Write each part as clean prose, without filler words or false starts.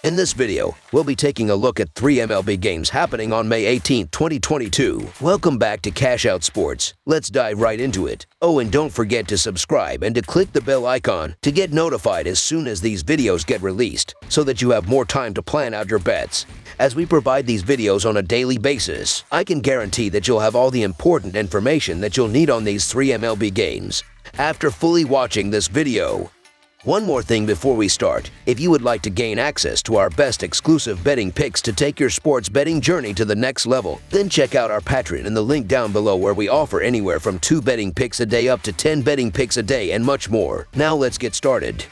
In this video, we'll be taking a look at 3 MLB games happening on May 18, 2022. Welcome back to Cash Out Sports. Let's dive right into it. Oh, and don't forget to subscribe and to click the bell icon to get notified as soon as these videos get released, so that you have more time to plan out your bets. As we provide these videos on a daily basis, I can guarantee that you'll have all the important information that you'll need on these 3 MLB games after fully watching this video. One more thing before we start. If you would like to gain access to our best exclusive betting picks to take your sports betting journey to the next level, then check out our Patreon in the link down below, where we offer anywhere from 2 betting picks a day up to 10 betting picks a day and much more. Now let's get started.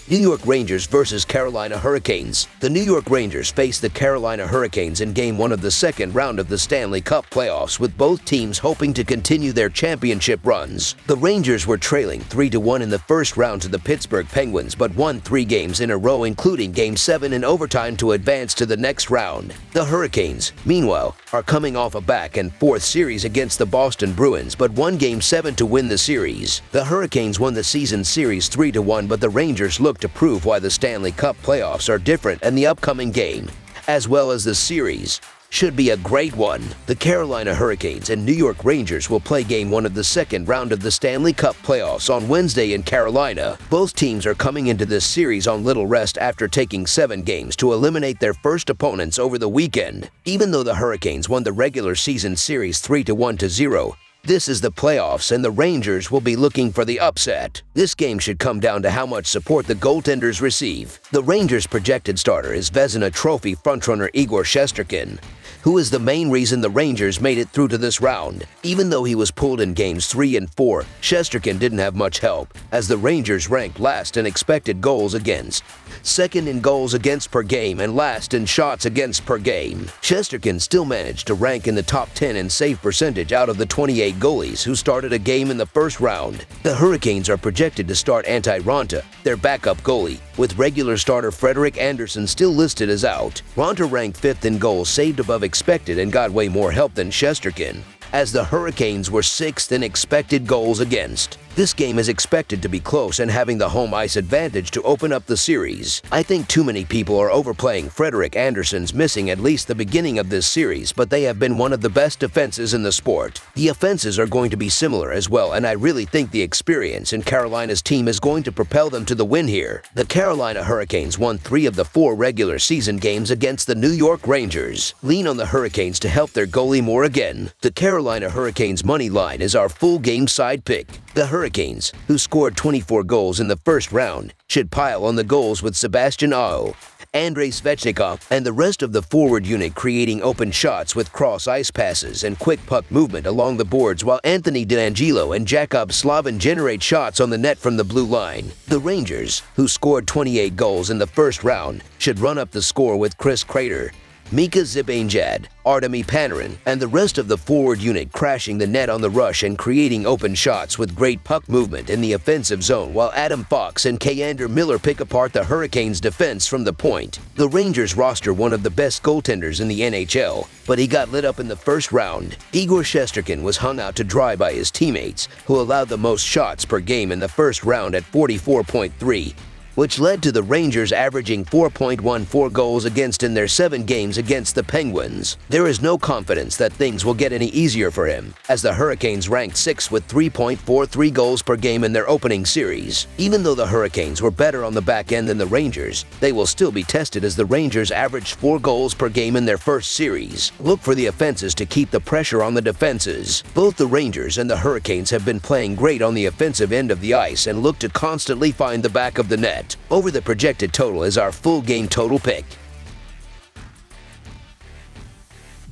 New York Rangers versus Carolina Hurricanes. The New York Rangers faced the Carolina Hurricanes in Game 1 of the second round of the Stanley Cup playoffs, with both teams hoping to continue their championship runs. The Rangers were trailing 3-1 in the first round to the Pittsburgh Penguins, but won 3 games in a row, including Game 7 in overtime, to advance to the next round. The Hurricanes, meanwhile, are coming off a back-and-forth series against the Boston Bruins, but won Game 7 to win the series. The Hurricanes won the season series 3-1, but the Rangers look to prove why the Stanley Cup playoffs are different, and the upcoming game, as well as the series, should be a great one. The Carolina Hurricanes and New York Rangers will play Game 1 of the second round of the Stanley Cup playoffs on Wednesday in Carolina. Both teams are coming into this series on little rest after taking 7 games to eliminate their first opponents over the weekend. Even though the Hurricanes won the regular season series 3-1-0, this is the playoffs, and the Rangers will be looking for the upset. This game should come down to how much support the goaltenders receive. The Rangers' projected starter is Vezina Trophy frontrunner Igor Shesterkin, who is the main reason the Rangers made it through to this round. Even though he was pulled in Games 3 and 4, Shesterkin didn't have much help, as the Rangers ranked last in expected goals against, second in goals against per game, and last in shots against per game. Shesterkin still managed to rank in the top 10 in save percentage out of the 28 goalies who started a game in the first round. The Hurricanes are projected to start Antti Raanta, their backup goalie, with regular starter Frederik Andersen still listed as out. Raanta ranked 5th in goals saved above expected and got way more help than Shesterkin, as the Hurricanes were 6th in expected goals against. This game is expected to be close and having the home ice advantage to open up the series. I think too many people are overplaying Frederik Andersen's missing at least the beginning of this series, but they have been one of the best defenses in the sport. The offenses are going to be similar as well, and I really think the experience in Carolina's team is going to propel them to the win here. The Carolina Hurricanes won 3 of the 4 regular season games against the New York Rangers. Lean on the Hurricanes to help their goalie more again. The Carolina Hurricanes money line is our full game side pick. The Hurricanes, who scored 24 goals in the first round, should pile on the goals, with Sebastian Aho, Andrei Svechnikov, and the rest of the forward unit creating open shots with cross-ice passes and quick puck movement along the boards, while Anthony DeAngelo and Jakub Slavin generate shots on the net from the blue line. The Rangers, who scored 28 goals in the first round, should run up the score with Chris Kreider, Mika Zibanejad, Artemi Panarin, and the rest of the forward unit crashing the net on the rush and creating open shots with great puck movement in the offensive zone, while Adam Fox and K'Andre Miller pick apart the Hurricanes' defense from the point. The Rangers roster one of the best goaltenders in the NHL, but he got lit up in the first round. Igor Shesterkin was hung out to dry by his teammates, who allowed the most shots per game in the first round at 44.3. which led to the Rangers averaging 4.14 goals against in their 7 games against the Penguins. There is no confidence that things will get any easier for him, as the Hurricanes ranked 6th with 3.43 goals per game in their opening series. Even though the Hurricanes were better on the back end than the Rangers, they will still be tested, as the Rangers averaged 4 goals per game in their first series. Look for the offenses to keep the pressure on the defenses. Both the Rangers and the Hurricanes have been playing great on the offensive end of the ice and look to constantly find the back of the net. Over the projected total is our full game total pick.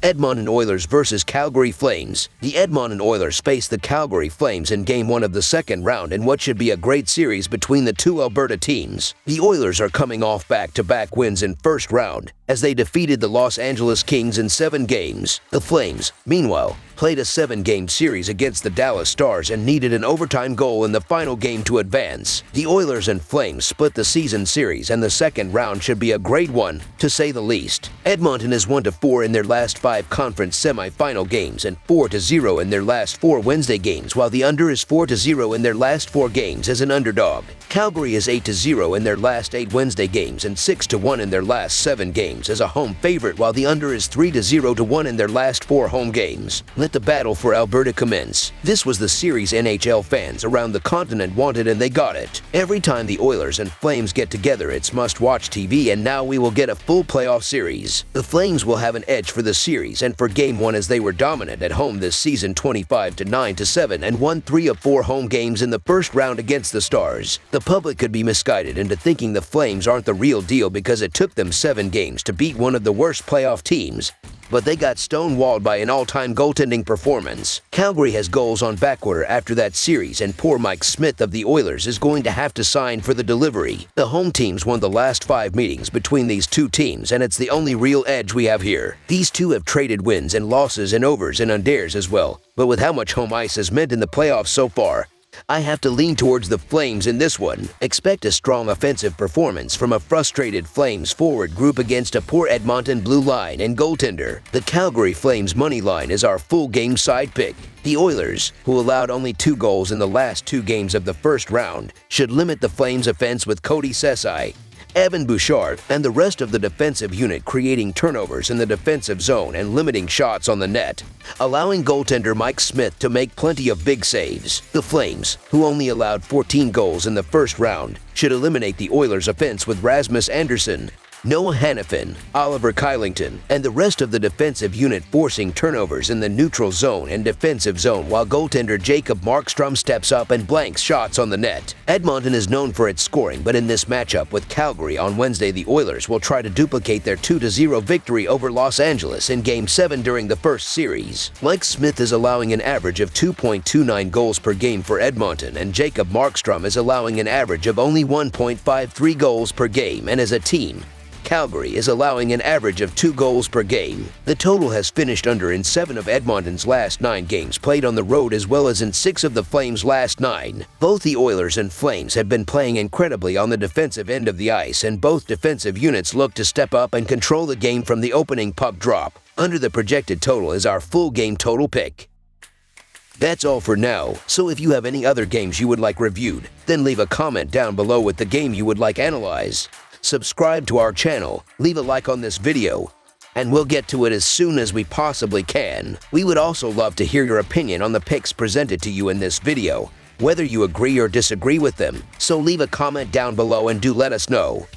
Edmonton Oilers versus Calgary Flames. The Edmonton Oilers face the Calgary Flames in Game 1 of the second round in what should be a great series between the 2 Alberta teams. The Oilers are coming off back-to-back wins in first round, as they defeated the Los Angeles Kings in 7 games. The Flames, meanwhile, played a 7-game series against the Dallas Stars and needed an overtime goal in the final game to advance. The Oilers and Flames split the season series, and the second round should be a great one, to say the least. Edmonton is 1-4 in their last 5 conference semifinal games and 4-0 in their last 4 Wednesday games, while the under is 4-0 in their last 4 games as an underdog. Calgary is 8-0 in their last 8 Wednesday games and 6-1 in their last 7 games as a home favorite, while the under is 3-0 in their last 4 home games. Let the battle for Alberta commence. This was the series NHL fans around the continent wanted, and they got it. Every time the Oilers and Flames get together, it's must-watch TV, and now we will get a full playoff series. The Flames will have an edge for the series and for Game 1 as they were dominant at home this season 25-9-7 and won 3 of 4 home games in the first round against the Stars. The public could be misguided into thinking the Flames aren't the real deal because it took them 7 games to beat one of the worst playoff teams, but they got stonewalled by an all-time goaltending performance. Calgary has goals on backorder after that series, and poor Mike Smith of the Oilers is going to have to sign for the delivery. The home teams won the last 5 meetings between these two teams, and it's the only real edge we have here. These two have traded wins and losses and overs and unders as well, but with how much home ice has meant in the playoffs so far, I have to lean towards the Flames in this one. Expect a strong offensive performance from a frustrated Flames forward group against a poor Edmonton blue line and goaltender. The Calgary Flames money line is our full game side pick. The Oilers, who allowed only 2 goals in the last 2 games of the first round, should limit the Flames' offense with Cody Ceci, Evan Bouchard, and the rest of the defensive unit creating turnovers in the defensive zone and limiting shots on the net, allowing goaltender Mike Smith to make plenty of big saves. The Flames, who only allowed 14 goals in the first round, should eliminate the Oilers' offense with Rasmus Andersson, Noah Hanifin, Oliver Kylington, and the rest of the defensive unit forcing turnovers in the neutral zone and defensive zone, while goaltender Jacob Markstrom steps up and blanks shots on the net. Edmonton is known for its scoring, but in this matchup with Calgary on Wednesday, the Oilers will try to duplicate their 2-0 victory over Los Angeles in Game 7 during the first series. Mike Smith is allowing an average of 2.29 goals per game for Edmonton, and Jacob Markstrom is allowing an average of only 1.53 goals per game, and as a team, Calgary is allowing an average of 2 goals per game. The total has finished under in 7 of Edmonton's last 9 games played on the road, as well as in 6 of the Flames' last 9. Both the Oilers and Flames have been playing incredibly on the defensive end of the ice, and both defensive units look to step up and control the game from the opening puck drop. Under the projected total is our full game total pick. That's all for now, so if you have any other games you would like reviewed, then leave a comment down below with the game you would like analyzed. Subscribe to our channel, leave a like on this video, and we'll get to it as soon as we possibly can. We would also love to hear your opinion on the picks presented to you in this video, whether you agree or disagree with them, so leave a comment down below and do let us know.